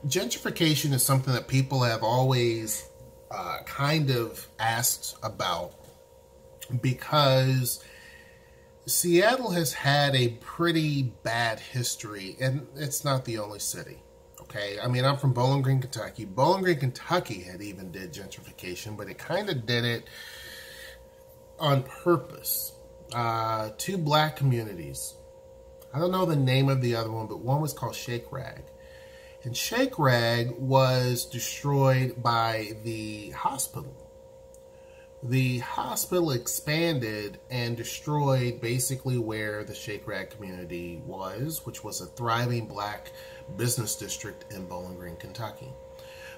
Gentrification is something that people have always kind of asked about because Seattle has had a pretty bad history, and it's not the only city. Okay, I mean, I'm from Bowling Green, Kentucky. Bowling Green, Kentucky had even did gentrification, but it kind of did it on purpose. Two black communities. I don't know the name of the other one, but one was called Shake Rag. And Shake Rag was destroyed by the hospital. The hospital expanded and destroyed basically where the Shake Rag community was, which was a thriving black business district in Bowling Green, Kentucky.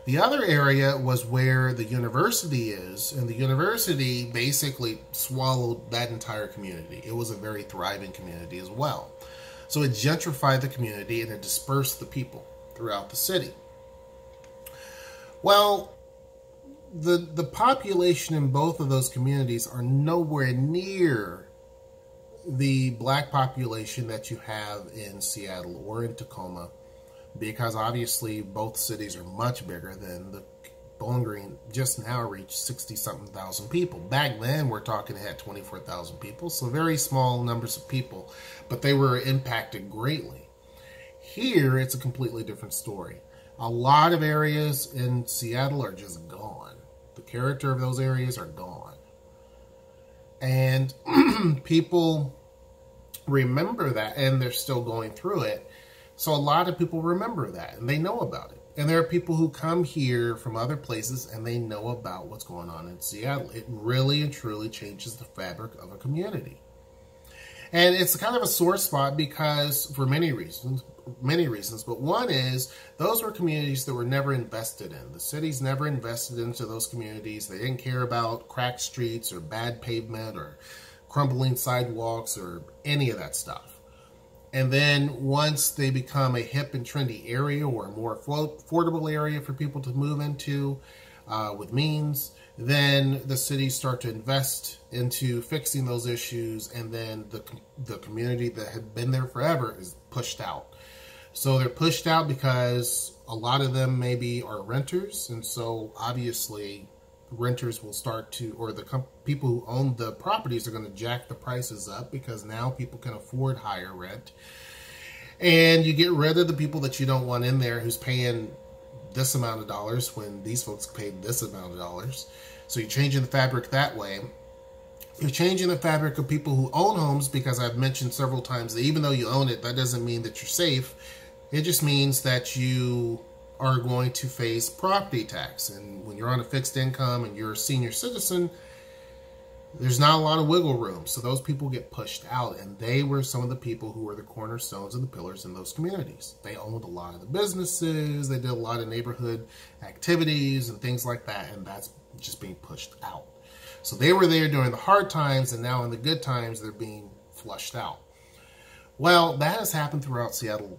The other area was where the university is, and the university basically swallowed that entire community. It was a very thriving community as well. So it gentrified the community and it dispersed the people throughout the city. Well, the population in both of those communities are nowhere near the black population that you have in Seattle or in Tacoma, because obviously both cities are much bigger than the Bowling Green just now reached 60-something thousand people. Back then, we're talking it had 24,000 people, so very small numbers of people, but they were impacted greatly. Here, it's a completely different story. A lot of areas in Seattle are just gone. The character of those areas are gone. And people remember that, and they're still going through it. So a lot of people remember that, and they know about it. And there are people who come here from other places, and they know about what's going on in Seattle. It really and truly changes the fabric of a community. And it's kind of a sore spot because, for many reasons, but one is those were communities that were never invested in. The cities never invested into those communities. They didn't care about cracked streets or bad pavement or crumbling sidewalks or any of that stuff. And then once they become a hip and trendy area or a more affordable area for people to move into with means, then the cities start to invest into fixing those issues, and then the community that had been there forever is pushed out. So they're pushed out because a lot of them maybe are renters, and so obviously renters will start to, or the people who own the properties are going to jack the prices up because now people can afford higher rent. And you get rid of the people that you don't want in there who's paying this amount of dollars when these folks paid this amount of dollars. So you're changing the fabric that way. You're changing the fabric of people who own homes, because I've mentioned several times that even though you own it, that doesn't mean that you're safe. It just means that you are going to face property tax. And when you're on a fixed income and you're a senior citizen, there's not a lot of wiggle room. So those people get pushed out, and they were some of the people who were the cornerstones and the pillars in those communities. They owned a lot of the businesses, they did a lot of neighborhood activities and things like that, and that's just being pushed out. So they were there during the hard times, and now in the good times, they're being flushed out. Well, that has happened throughout Seattle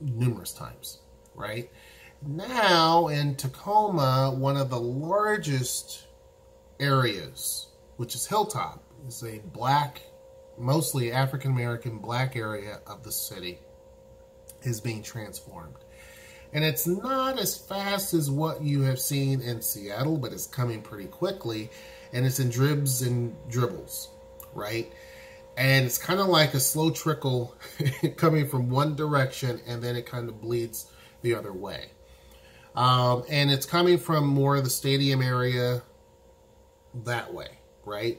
numerous times, right? Now in Tacoma, one of the largest areas, which is Hilltop, is a black, mostly African-American black area of the city, is being transformed. And it's not as fast as what you have seen in Seattle, but it's coming pretty quickly, and it's in dribs and dribbles, right? And it's kind of like a slow trickle coming from one direction, and then it kind of bleeds the other way. And it's coming from more of the stadium area that way, right?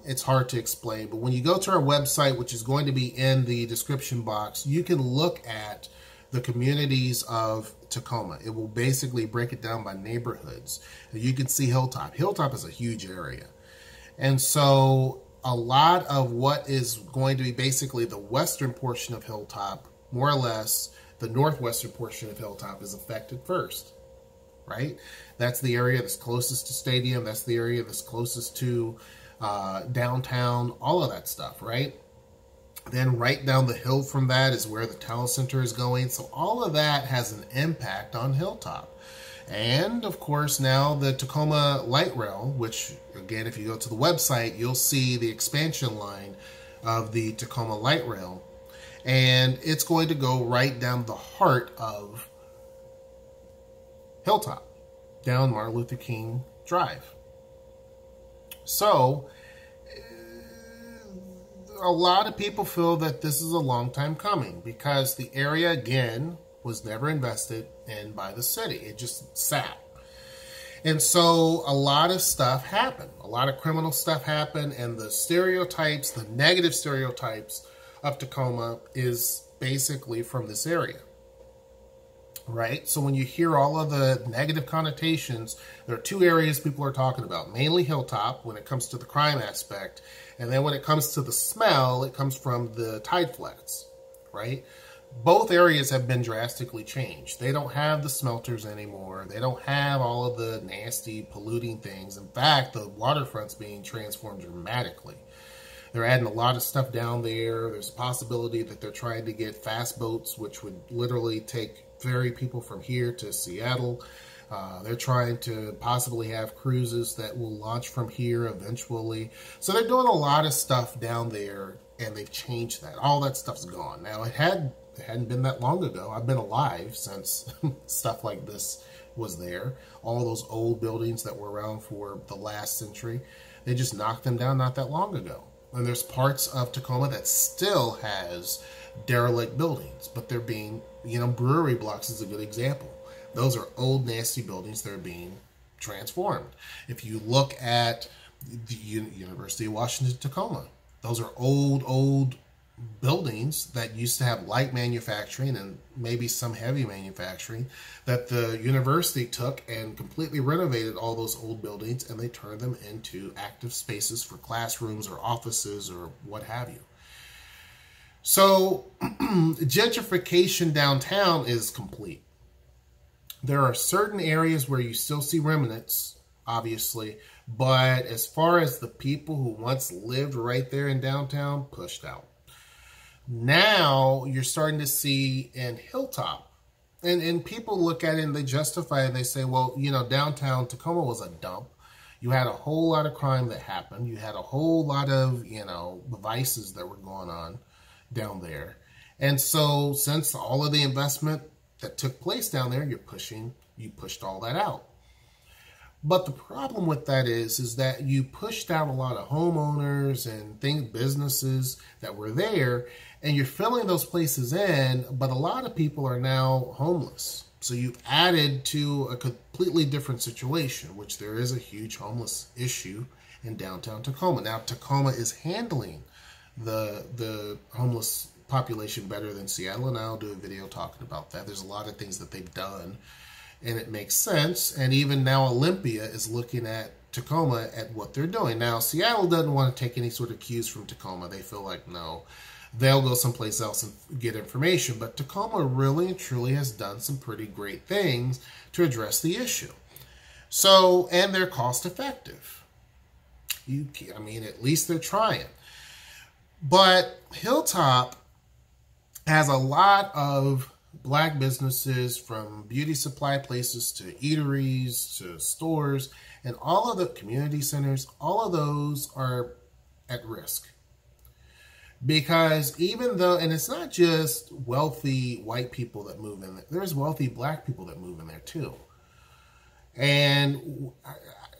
It's hard to explain, but when you go to our website, which is going to be in the description box, you can look at the communities of Tacoma. It will basically break it down by neighborhoods. You can see Hilltop. Hilltop is a huge area. And so a lot of what is going to be basically the western portion of Hilltop, more or less the northwestern portion of Hilltop, is affected first, right? That's the area that's closest to stadium. That's the area that's closest to downtown, all of that stuff, right? Then right down the hill from that is where the town center is going. So all of that has an impact on Hilltop. And of course now the Tacoma light rail, which again, if you go to the website, you'll see the expansion line of the Tacoma light rail. And it's going to go right down the heart of Hilltop, down Martin Luther King Drive. So, a lot of people feel that this is a long time coming because the area, again, was never invested in by the city. It just sat. And so a lot of stuff happened. A lot of criminal stuff happened, and the stereotypes, the negative stereotypes of Tacoma is basically from this area. Right? So when you hear all of the negative connotations, there are two areas people are talking about. Mainly Hilltop when it comes to the crime aspect. And then when it comes to the smell, it comes from the tide flats. Right? Both areas have been drastically changed. They don't have the smelters anymore. They don't have all of the nasty, polluting things. In fact, the waterfront's being transformed dramatically. They're adding a lot of stuff down there. There's a possibility that they're trying to get fast boats, which would literally ferry people from here to Seattle. They're trying to possibly have cruises that will launch from here eventually. So they're doing a lot of stuff down there, and they've changed that. All that stuff's gone. Now, it hadn't been that long ago. I've been alive since stuff like this was there. All those old buildings that were around for the last century, they just knocked them down not that long ago. And there's parts of Tacoma that still has derelict buildings, but they're being, brewery blocks is a good example. Those are old, nasty buildings that are being transformed. If you look at the University of Washington, Tacoma, those are old buildings that used to have light manufacturing and maybe some heavy manufacturing that the university took and completely renovated all those old buildings, and they turned them into active spaces for classrooms or offices or what have you. So gentrification downtown is complete. There are certain areas where you still see remnants, obviously, but as far as the people who once lived right there in downtown, pushed out. Now you're starting to see in Hilltop, and people look at it and they justify it and they say, well, downtown Tacoma was a dump. You had a whole lot of crime that happened. You had a whole lot of, vices that were going on down there. And so since all of the investment that took place down there, you pushed all that out. But the problem with that is that you pushed out a lot of homeowners and businesses that were there, and you're filling those places in, but a lot of people are now homeless. So you've added to a completely different situation, which there is a huge homeless issue in downtown Tacoma. Now, Tacoma is handling the homeless population better than Seattle, and I'll do a video talking about that. There's a lot of things that they've done, and it makes sense. And even now Olympia is looking at Tacoma at what they're doing. Now, Seattle doesn't want to take any sort of cues from Tacoma. They feel like, no, they'll go someplace else and get information. But Tacoma really and truly has done some pretty great things to address the issue. So, and they're cost effective. At least they're trying. But Hilltop has a lot of black businesses, from beauty supply places to eateries to stores, and all of the community centers, all of those are at risk. Because even though, and it's not just wealthy white people that move in there, there's wealthy black people that move in there too. And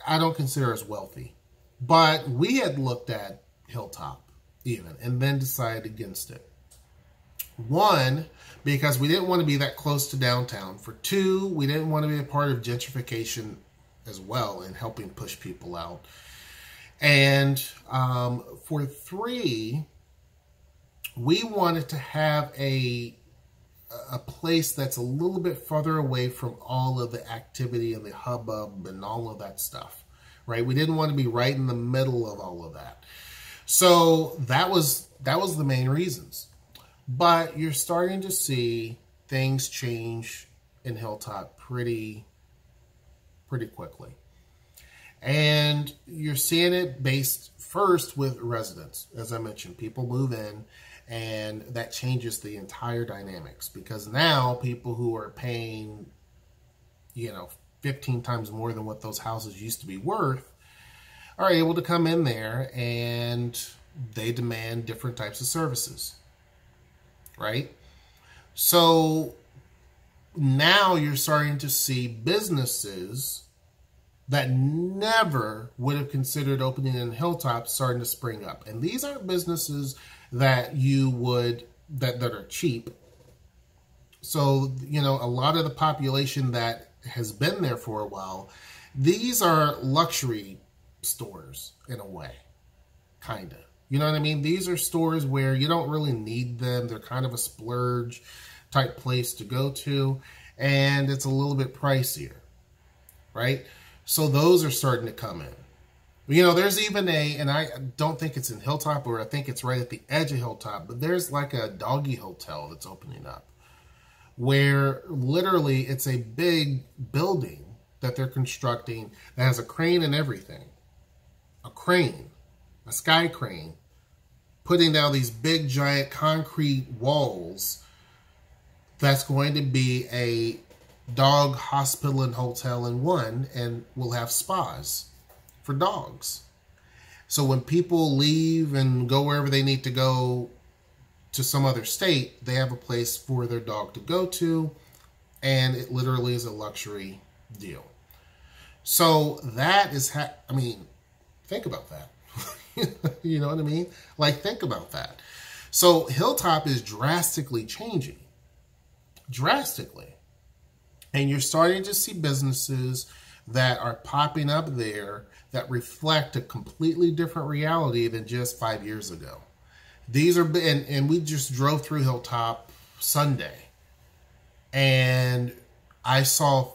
I don't consider us wealthy. But we had looked at Hilltop even, and then decided against it. One, because we didn't want to be that close to downtown. For two, we didn't want to be a part of gentrification as well and helping push people out. And for three, we wanted to have a place that's a little bit further away from all of the activity and the hubbub and all of that stuff, right? We didn't want to be right in the middle of all of that. So that was the main reasons. But you're starting to see things change in Hilltop pretty quickly. And you're seeing it based first with residents. As I mentioned, people move in, and that changes the entire dynamics, because now people who are paying, 15 times more than what those houses used to be worth are able to come in there, and they demand different types of services. right? So now you're starting to see businesses that never would have considered opening in Hilltop starting to spring up. And these aren't businesses that that are cheap. So, you know, a lot of the population that has been there for a while, these are luxury stores in a way, kind of. You know what I mean? These are stores where you don't really need them. They're kind of a splurge type place to go to, and it's a little bit pricier, right? So those are starting to come in. You know, there's even and I don't think it's in Hilltop, or I think it's right at the edge of Hilltop, but there's like a doggy hotel that's opening up, where literally it's a big building that they're constructing that has a crane and everything. A sky crane, putting down these big giant concrete walls that's going to be a dog hospital and hotel in one, and will have spas for dogs. So when people leave and go wherever they need to go to some other state, they have a place for their dog to go to, and it literally is a luxury deal. So that is, I mean, think about that. You know what I mean? Like, think about that. So Hilltop is drastically changing. Drastically. And you're starting to see businesses that are popping up there that reflect a completely different reality than just 5 years ago. These are, and we just drove through Hilltop Sunday, and I saw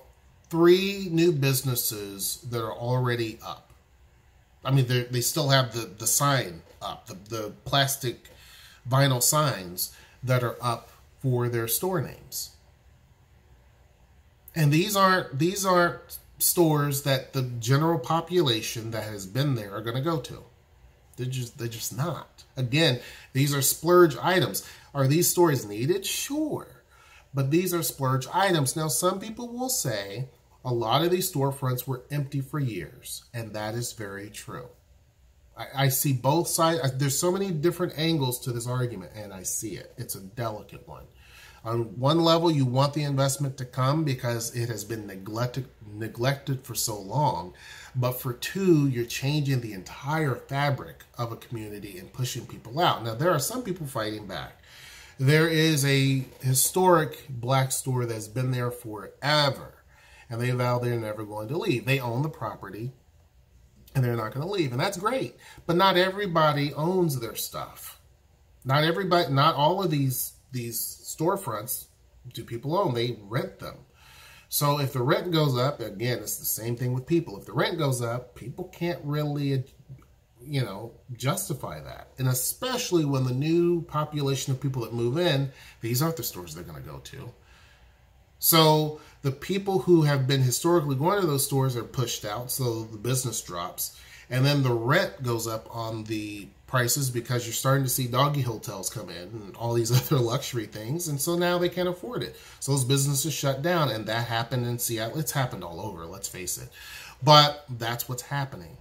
3 new businesses that are already up. I mean, they still have the sign up, the plastic vinyl signs that are up for their store names. And these aren't stores that the general population that has been there are going to go to. They're just not. Again, these are splurge items. Are these stores needed? Sure. But these are splurge items. Now, some people will say a lot of these storefronts were empty for years, and that is very true. I see both sides. There's so many different angles to this argument, and I see it. It's a delicate one. On one level, you want the investment to come because it has been neglected for so long. But for 2, you're changing the entire fabric of a community and pushing people out. Now, there are some people fighting back. There is a historic black store that's been there forever, and they vow they're never going to leave. They own the property, and they're not going to leave, and that's great. But not everybody owns their stuff. Not all of these storefronts do people own. They rent them. So if the rent goes up, again, it's the same thing with people. If the rent goes up, people can't really, you know, justify that. And especially when the new population of people that move in, these aren't the stores they're going to go to. So the people who have been historically going to those stores are pushed out, so the business drops. And then the rent goes up on the prices because you're starting to see doggy hotels come in and all these other luxury things. And so now they can't afford it. So those businesses shut down, and that happened in Seattle. It's happened all over, let's face it. But that's what's happening.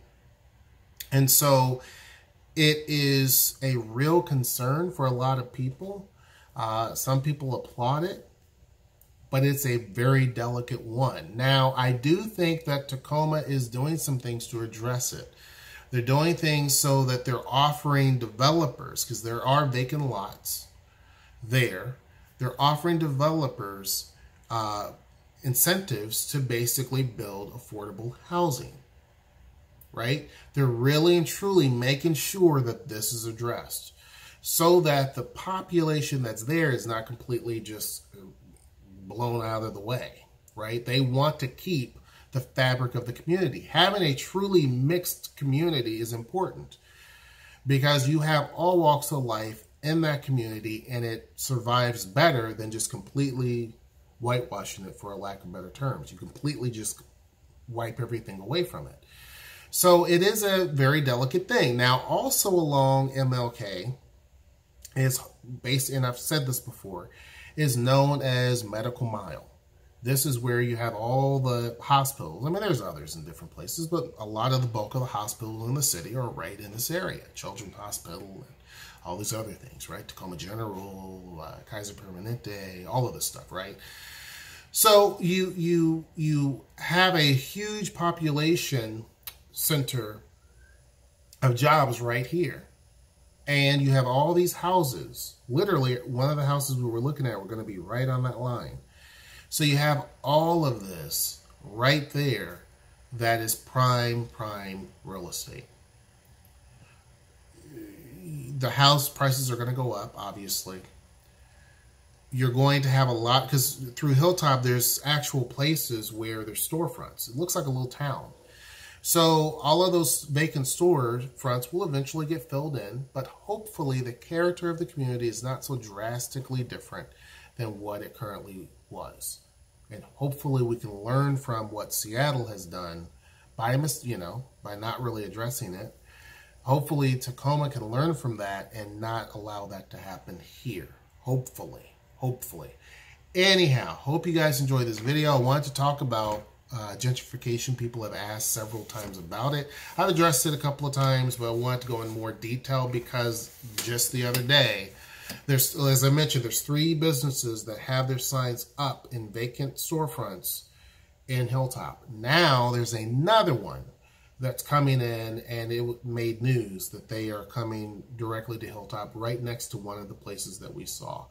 And so it is a real concern for a lot of people. Some people applaud it, but it's a very delicate one. Now, I do think that Tacoma is doing some things to address it. They're doing things so that they're offering developers, because there are vacant lots there, they're offering developers incentives to basically build affordable housing, right? They're really and truly making sure that this is addressed so that the population that's there is not completely just blown out of the way, right? They want to keep the fabric of the community. Having a truly mixed community is important because you have all walks of life in that community, and it survives better than just completely whitewashing it, for a lack of better terms. You completely just wipe everything away from it. So it is a very delicate thing. Now, also along MLK is based, and I've said this before, is known as Medical Mile. This is where you have all the hospitals. I mean, there's others in different places, but a lot of the bulk of the hospitals in the city are right in this area. Children's Hospital, all these other things, right? Tacoma General, Kaiser Permanente, all of this stuff, right? So you have a huge population center of jobs right here. And you have all these houses. Literally, one of the houses we were looking at were going to be right on that line. So you have all of this right there that is prime real estate. The house prices are going to go up, obviously. You're going to have a lot, because through Hilltop, there's actual places where there's storefronts. It looks like a little town. So all of those vacant storefronts will eventually get filled in, but hopefully the character of the community is not so drastically different than what it currently was. And hopefully we can learn from what Seattle has done by not really addressing it. Hopefully Tacoma can learn from that and not allow that to happen here. Hopefully. Anyhow, hope you guys enjoyed this video. I wanted to talk about gentrification. People have asked several times about it. I've addressed it a couple of times, but I wanted to go in more detail because just the other day, as I mentioned, there's 3 businesses that have their signs up in vacant storefronts in Hilltop. Now there's another one that's coming in, and it made news that they are coming directly to Hilltop right next to one of the places that we saw.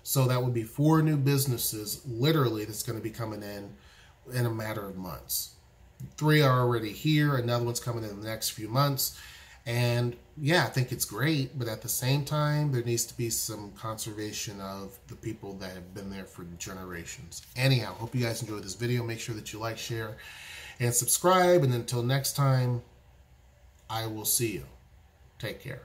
So that would be 4 new businesses, literally, that's going to be coming in a matter of months. 3 are already here. Another one's coming in the next few months. And yeah, I think it's great, but at the same time, there needs to be some conservation of the people that have been there for generations. Anyhow, hope you guys enjoyed this video. Make sure that you like, share, and subscribe. And until next time, I will see you. Take care.